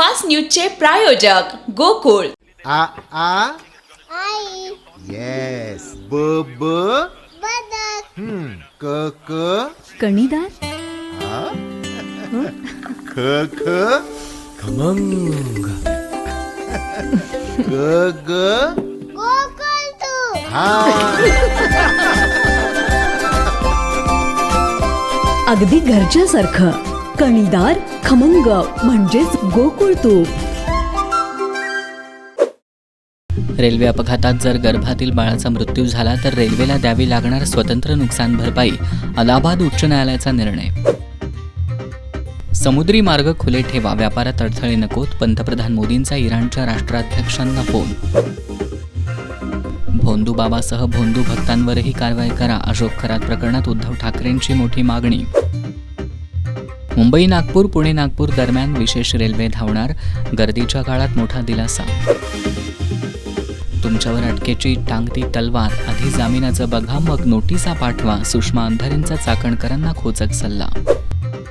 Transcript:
Superfast न्यूजचे प्रायोजक गोकुळ. आ आ आई yes ब ब बदक क क कणीदार, ख ख खमंग. ग ग गोकुळ तू हा. अगदी घरच्यासारखं. कणीदार, खमंग म्हणजेच गोकुळ तूप. रेल्वे अपघातात जर गर्भातील बाळाचा मृत्यू झाला तर रेल्वेला द्यावी लागणार स्वतंत्र नुकसान भरपाई. अलाहाबाद उच्च न्यायालयाचा निर्णय. समुद्री मार्ग खुले ठेवा, व्यापारात अडथळे नकोत, पंतप्रधान मोदींचा इराणच्या राष्ट्राध्यक्षांना फोन. भोंदू बाबासह भोंदू भक्तांवरही कारवाई करा, अशोक खरात प्रकरणात उद्धव ठाकरेंची मोठी मागणी. मुंबई नागपूर पुणे नागपूर दरम्यान विशेष रेल्वे धावणार, गर्दीच्या काळात मोठा दिलासा. तुमच्यावर अटकेची टांगती तलवार, आधी जामिनाचं बघा मग नोटिसा पाठवा, सुषमा अंधारेंचा चाकणकरांना खोचक सल्ला.